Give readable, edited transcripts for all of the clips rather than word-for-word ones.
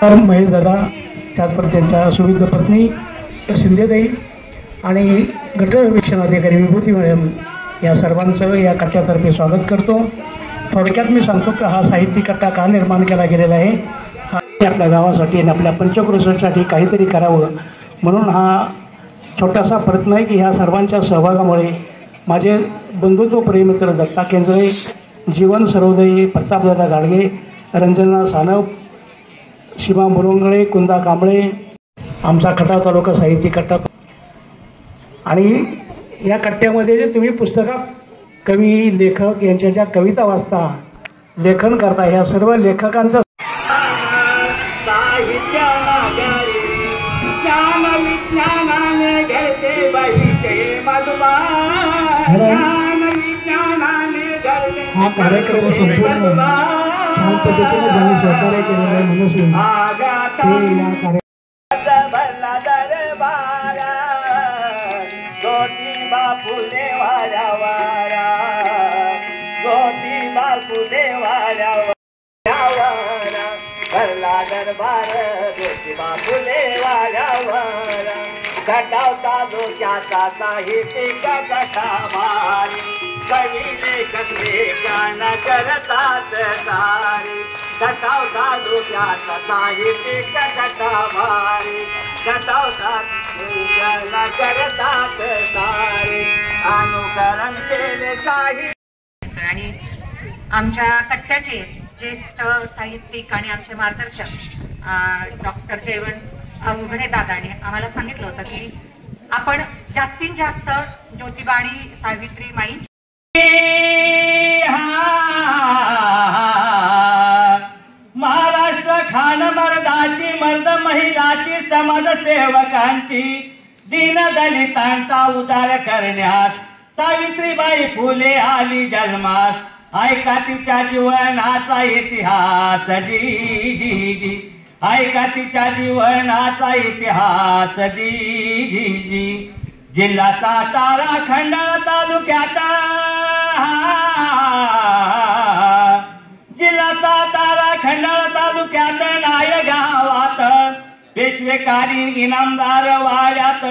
महेश दादा, त्याचबरोबर त्यांच्या सुविध पत्नी शिंदेताई आणि गटविक्षण अधिकारी विभूती मॅडम या सर्वांचं या कट्ट्यातर्फे स्वागत करतो। थोडक्यात मी सांगतो की हा साहित्य कट्टा का निर्माण केला गेलेला आहे, हा आपल्या गावासाठी आणि आपल्या पंचक्रोशीसाठी काहीतरी करावं म्हणून हा छोटासा प्रयत्न आहे की ह्या सर्वांच्या सहभागामुळे माझे बंधुत्व प्रेमित्र दत्ता केंद्रे, जीवन सर्वोदयी, प्रतापदादा गाडगे, रंजना सानप, शिमा मुरुंगळे, कुंदा कांबळे, आमचा खटाव तालुका साहित्य कट्टा। आणि या कट्ट्यामध्ये जे तुम्ही पुस्तकात कवी लेखक यांच्या ज्या कविता वाचता, लेखन करता, ह्या सर्व लेखकांचं हा कार्यक्रम संपूर्ण छान पद्धतीने ज्यांनी सहकार्य केलेलं आहे म्हणून दरबार ज्योतिबा फुले वाड्यावर खटाव तालुक्याचा साहित्यिक कथावारी, कवी लेखक लेखन करतात सारे। खटाव तालुक्याचा साहित्यिक कथावारी, खटाव तालुक्याला करतात सारे। अनुकरण केले साहित्य आणि आमच्या कट्ट्याचे ज्येष्ठ साहित्यिक आणि आमचे मार्गदर्शक डॉक्टर जयवंत अवघडे दादाने आम्हाला सांगितलं होतं की आपण जास्तीत जास्त ज्योतिबा आणि सावित्री माई महाराष्ट्र खान मर्दाची, मर्द महिलाची, समाजसेवकांची, दीनदलितांचा उद्धार करण्यास सावित्रीबाई फुले आली जन्मास। ऐका तिच्या जीवनाचा इतिहास जी जी जी, ऐका तिच्या जीवनाचा इतिहास जी जी जी। जिल्हा सातारा खंडाळा तालुक्यात, जिल्हा सातारा खंडाळा तालुक्यात नायगावात पेशवेकारी इनामदार वाड्यात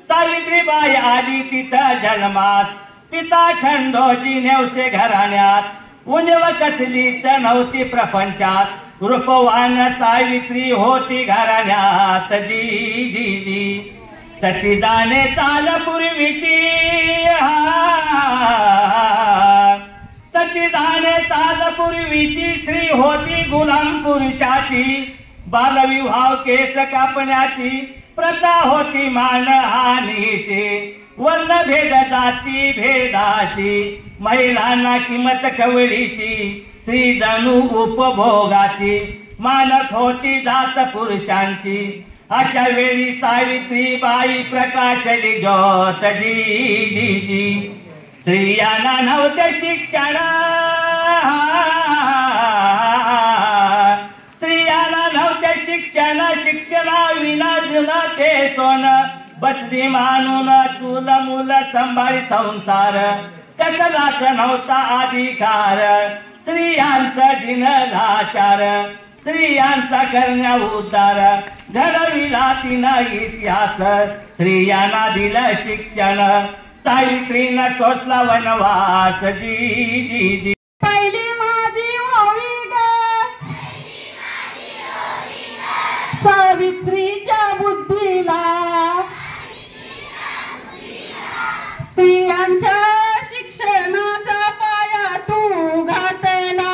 सावित्रीबाई आली तिथं जन्मास। पिता खंडोजी नेवसे घराण्यात, उणीव कसलीच नव्हती प्रपंचात, रूपवान सावित्री होती घराण्यात जी जी जी। सती जाणे चाल पूर्वीची, सती जाणे चाल पूर्वीची, स्त्री होती गुलाम पुरुषाची, बालविवाह केस कापण्याची प्रथा होती मानहानीची, वर्ण भेद जाती भेदाची, महिलांना किंमत कवडीची, स्त्री जणू उपभोगाची, मानत होती जात पुरुषांची। अशा वेळी सावित्रीबाई प्रकाशली ज्योत जी जी जी। स्त्रियांना नव्हते शिक्षण, स्त्रियांना नव्हते शिक्षण, शिक्षणाविना जुनं ते सोनं, बसली मानून चूल मूल संभाळी संसार, कसलाच नव्हता अधिकार, स्त्रियांचा जिनलाचार, स्त्रियांचा करण्या उद्धार, घडविला तिनं इतिहास, स्त्रियांना दिलं शिक्षण, सावित्रीनं सोसला वनवास जी जी जी। पहिली माझी ओवी ग सावित्रीच्या बुद्धीला, स्त्रियांच्या शिक्षणाचा पाया तू घातला,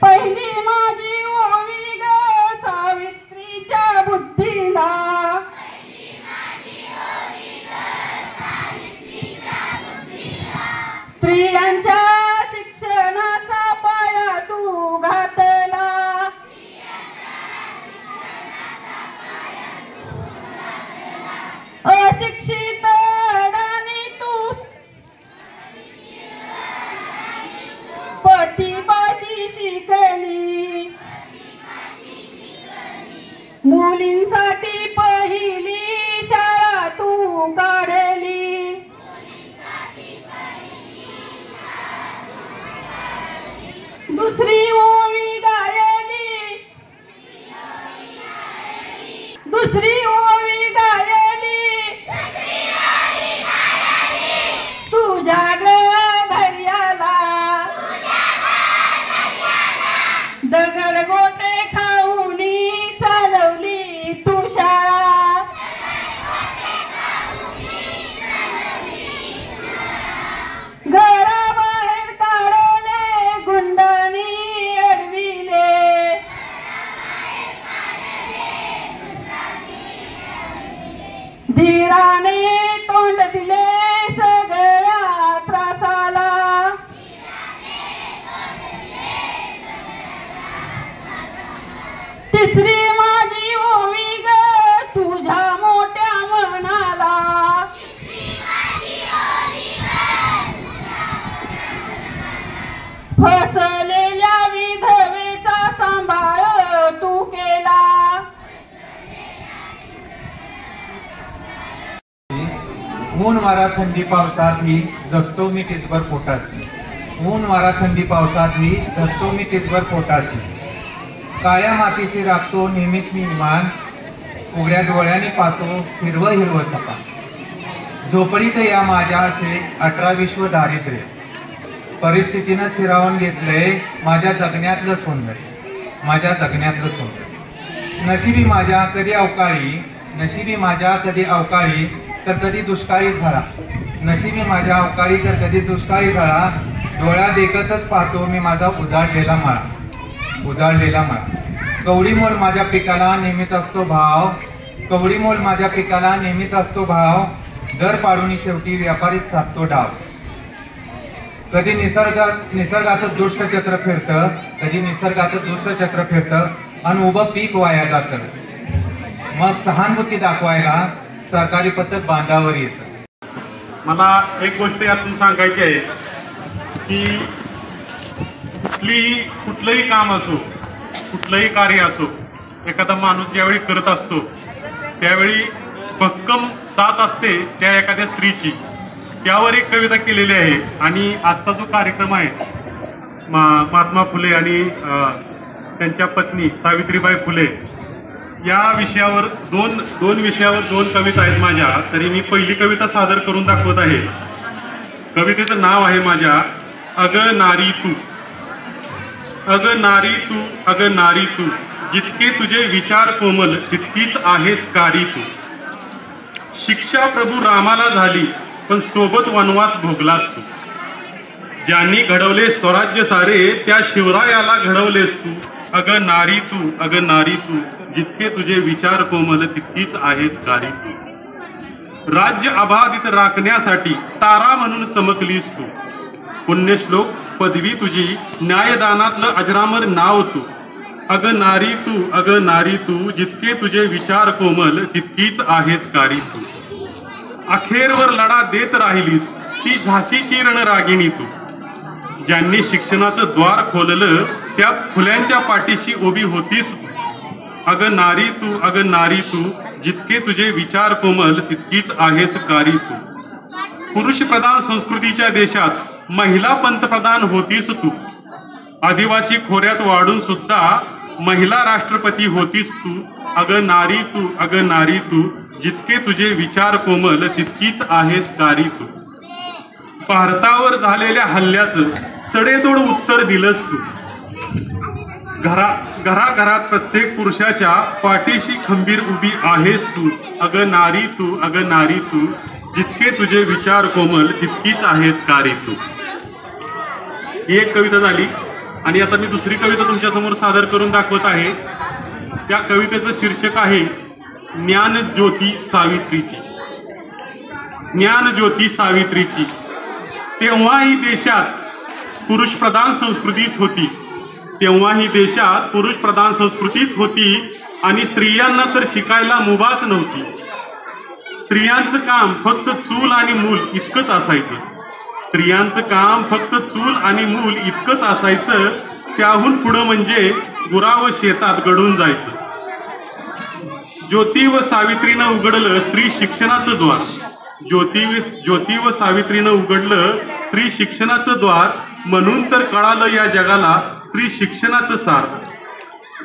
पहिली माझी ओवी ग सावित्रीच्या बुद्धीला, स्त्रियांच्या शिक्षणाचा पाया तू घातला, अशिक्षित अडाणी तू पतीपाशी शिकली, मुलींसाठी पहिली शाळा तू काढली, दुसरी ओवी गायली, दुसरी ओवी गायली, तुझ्या धैर्याला दगड गोटे खाऊनी चालवली तू शाळा, घराबाहेर काढले गुंडानी अडविले, धीराने तोंड दिले सगळ्या त्रासाला, तिसरी माझी ओवी ग तुझ्या मोठ्या मनाला, फसलेल्या विधवेचा सांभाळ तू केला, ऊन वारा थंडी पावसातही जगतो मी टिचभर पोटाशी, ऊन वारा थंडी पावसातही जगतो मी टिचभर पोटाशी, काळ्या मातीशी राखतो नेहमीच मी इमान, उघड्या डोळ्याने पाहतो हिरवं हिरवं सपा, झोपडीत या माझ्या असे 18 विश्व दारिद्र्य, परिस्थितीनं चिरावून घेतलंय माझ्या जगण्यातलं सौंदर्य, माझ्या जगण्यातलं सौंदर्य, नशिबी माझ्या कधी अवकाळी, नशिबी माझ्या कधी अवकाळी तर कधी दुष्काळी झाला, नशिबी माझ्या अवकाळी तर कधी दुष्काळी झाला, डोळ्या देखतच पाहतो मी माझा उजाडलेला मळा, उजाडलेला मळा, कवडी मोल माझ्या पिकाला नेहमीच असतो भाव, कवडी मोल माझ्या पिकाला नेहमीच असतो भाव, दर पाडून शेवटी व्यापारीच साधतो डाव, कधी निसर्गाचं दुष्ट चक्र फिरतं, कधी निसर्गाचं दुष्ट चक्र फिरतं आणि उभं पीक वाया जातं, मग सहानुभूती दाखवायला सरकारी पद्धत बांधावर येतं. मला एक गोष्ट यातून सांगायची आहे की कुठलंही काम असो, कुठलंही कार्य असो, एखादा माणूस ज्यावेळी करत असतो त्यावेळी भक्कम साथ असते त्या एखाद्या स्त्रीची. त्यावर एक कविता केलेली आहे आणि आजचा जो कार्यक्रम आहे महात्मा फुले आणि त्यांच्या पत्नी सावित्रीबाई फुले या विषयावर दोन विषयावर 2 कविता आहेत माझ्या. तरी मी पहिली कविता सादर करून दाखवत आहे. कवितेचं नाव आहे माझ्या अग नारी तू. अग नारी तू, अग नारी तू, जितके तुझे विचार कोमल तितकीच आहेस कारी तू. शिक्षा प्रभू रामाला झाली पण सोबत वनवास भोगलास तू. ज्यांनी घडवले स्वराज्य सारे त्या शिवरायाला घडवलेस तू. अग नारी तू, अग नारी तू, जितके तुझे विचार कोमल तितकीच आहेस कारी तू. राज्य अबाधित राखण्यासाठी तारा म्हणून चमकलीस तू. पुण्यश्लोक पदवी तुझी, न्यायदानातलं अजरामर नाव तू. अग नारी तू, अग नारी तू, जितके तुझे विचार कोमल तितकीच आहेस कारी तू. अखेरवर लढा देत राहिलीस ती झाशीची रणरागिणी तू. ज्यांनी शिक्षणाचं द्वार खोललं त्या फुल्यांच्या पाठीशी उभी होतीस तू. अग नारी तू, अग नारी तू, जितके तुझे विचार कोमल तितकीच आहेस कारी तू. पुरुष प्रधान संस्कृतीच्या देशात महिला पंतप्रधान होतीस तू. आदिवासी खोऱ्यात वाढून सुद्धा महिला राष्ट्रपती होतीस तू. अग नारी तू, अग नारी तू, जितके तुझे विचार कोमल तितकीच आहेस कारी तू. भारतावर झालेल्या हल्ल्याचं सडेतोड उत्तर दिलंस तू. घराघरात प्रत्येक पुरुषाच्या पाठीशी खंबीर उभी आहेस तू. अग नारी तू, अग नारी तू, जितके तुझे विचार कोमल तितकीच आहेस कारी तू. ही एक कविता झाली आणि आता मी दुसरी कविता तुमच्यासमोर सादर करून दाखवत आहे. त्या कवितेचं शीर्षक आहे ज्ञानज्योती सावित्रीची. ज्ञानज्योती सावित्रीची. तेव्हाही देशात पुरुषप्रधान संस्कृतीच होती. तेव्हाही देशात पुरुषप्रधान संस्कृतीच होती आणि स्त्रियांना तर शिकायला मुभाच नव्हती. स्त्रियांचं काम फक्त चूल आणि मूल इतकंच असायचं. स्त्रियांचं काम फक्त चूल आणि मूल इतकंच असायचं. त्याहून पुढं म्हणजे गुराव शेतात गडून जायचं. ज्योती व सावित्रीनं उघडलं स्त्री शिक्षणाचं द्वार. ज्योती व सावित्रीनं उघडलं स्त्री शिक्षणाचं द्वार. म्हणून तर कळालं या जगाला स्त्री शिक्षणाचं सार.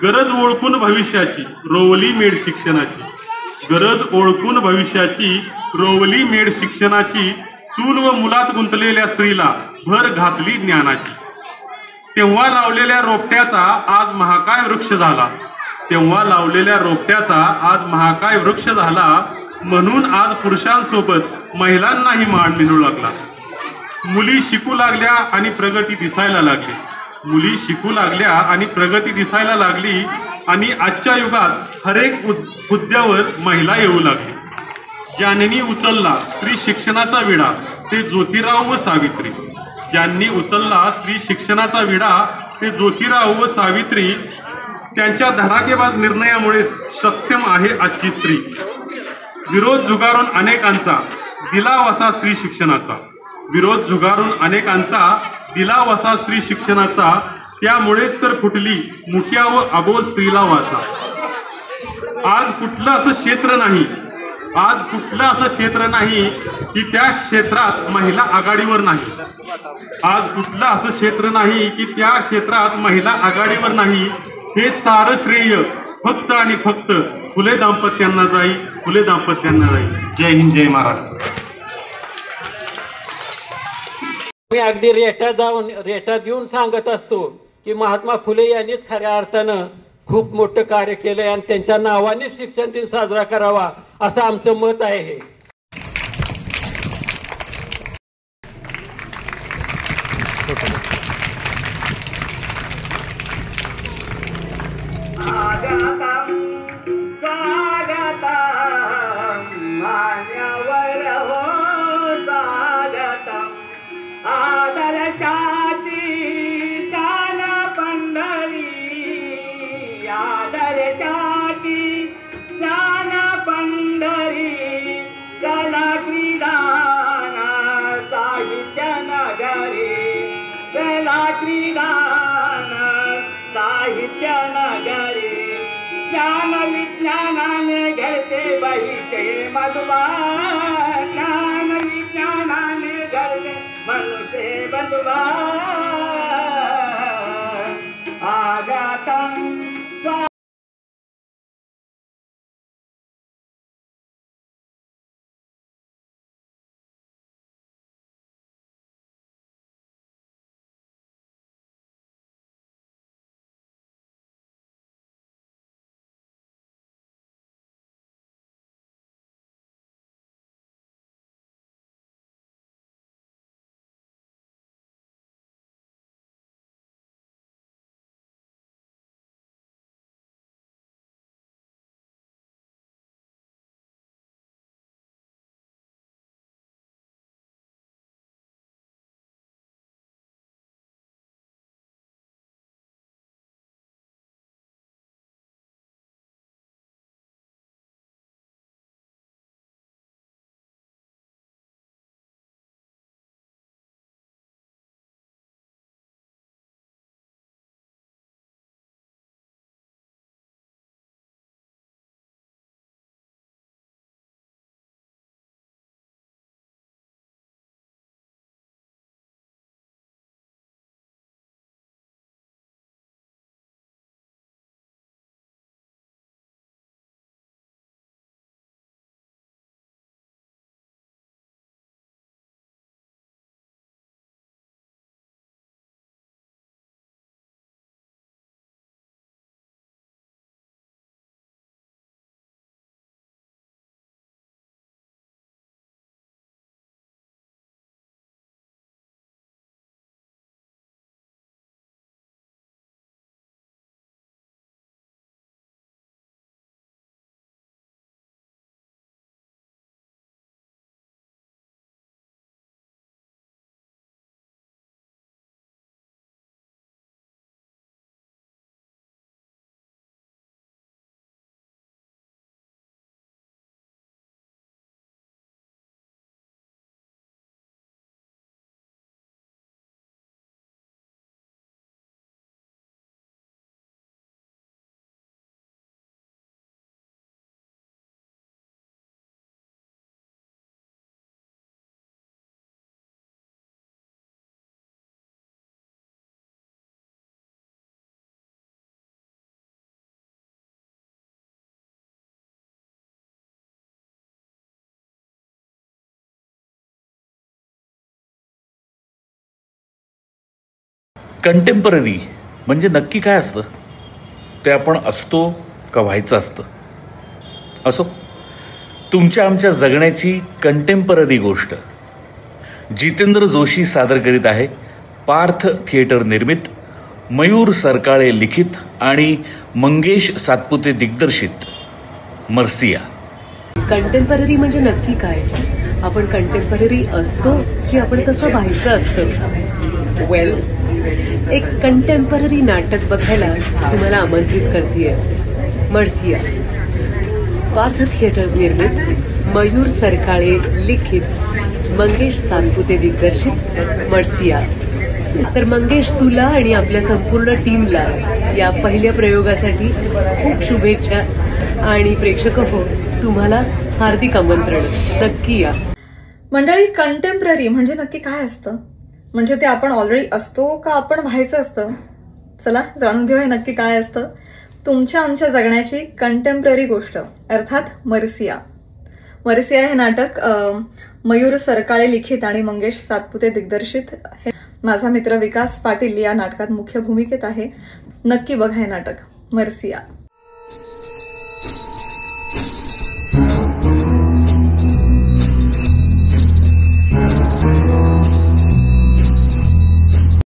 गरज ओळखून भविष्याची रोवली मेड शिक्षणाची. गरज ओळखून भविष्याची रोवली मेड शिक्षणाची. चूल व मुलात गुंतलेल्या स्त्रीला भर घातली ज्ञानाची. तेव्हा लावलेल्या रोपट्याचा आज महाकाय वृक्ष झाला. तेव्हा लावलेल्या रोपट्याचा आज महाकाय वृक्ष झाला. म्हणून आज पुरुषांसोबत महिलांनाही मान मिळू लागला. मुली शिकू लागल्या आणि प्रगती दिसायला लागली. मुली शिकू लागल्या आणि प्रगती दिसायला लागली. आणि आजच्या युगात हरेक हुद्द्यावर महिला येऊ लागली. ज्यांनी उचलला स्त्री शिक्षणाचा विडा ते ज्योतिराव व सावित्री. ज्यांनी उचलला स्त्री शिक्षणाचा विडा ते ज्योतिराव व सावित्री. त्यांच्या धडाकेबाज निर्णयामुळे सक्षम आहे आजची स्त्री. विरोध झुगारून अनेकांचा दिला वसा स्त्री शिक्षणाचा. विरोध झुगारून अनेकांचा दिला वसा स्त्री शिक्षणाचा. त्यामुळेच तर फुटली मुक्या व अबोल स्त्रीला वाचा. आज कुठलं असं क्षेत्र नाही. आज कुठलं असं क्षेत्र नाही की त्या क्षेत्रात महिला आघाडीवर नाही. आज कुठलं असं क्षेत्र नाही की त्या क्षेत्रात महिला आघाडीवर नाही. हे सारं श्रेय फक्त आणि फक्त फुले दाम्पत्यांना जाईल. फुले दाम्पत्यांना जाईल. जय हिंद, जय महाराष्ट्र. मी अगदी रेटा देऊन सांगत असतो की महात्मा फुले यांनीच खऱ्या अर्थानं खूप मोठं कार्य केलंय आणि त्यांच्या नावानेच शिक्षण दिन साजरा करावा असं आमचं मत आहे. हे साहित्य नगरी ज्ञान विज्ञानाने घडते भविष्य मधुबा. ज्ञान विज्ञानाने घडते मनुष्य बंधुबा. आगातम कंटेम्पररी म्हणजे नक्की काय असतं? ते आपण असतो का व्हायचं असतं? असो, तुमच्या आमच्या जगण्याची कंटेम्पररी गोष्ट जितेंद्र जोशी सादर करीत आहे पार्थ थिएटर निर्मित, मयूर सरकाळे लिखित आणि मंगेश सातपुते दिग्दर्शित मर्सिया. कंटेम्पररी म्हणजे नक्की काय? आपण कंटेम्पररी असतो की आपण तसं व्हायचं असतं? वेल, एक कंटेम्पररी नाटक बघायला तुम्हाला आमंत्रित करतेय. मर्सिया, पार्थ थिएटर्स निर्मित, मयूर सरकाळे लिखित, मंगेश सातपुते दिग्दर्शित मर्सिया. तर मंगेश, तुला आणि आपल्या संपूर्ण टीमला या पहिल्या प्रयोगासाठी खूप शुभेच्छा. आणि प्रेक्षक हो, तुम्हाला हार्दिक आमंत्रण. नक्की या. मंडळी, कंटेम्पररी म्हणजे नक्की काय असतं? म्हणजे ते आपण ऑलरेडी असतो का आपण व्हायचं असतं? चला जाणून घेऊया नक्की काय असतं. तुमच्या आमच्या जगण्याची कंटेम्पररी गोष्ट अर्थात मर्सिया. मर्सिया हे नाटक मयूर सरकाळे लिखित आणि मंगेश सातपुते दिग्दर्शित. माझा मित्र विकास पाटील या नाटकात मुख्य भूमिकेत आहे. नक्की बघा हे नाटक मर्सिया.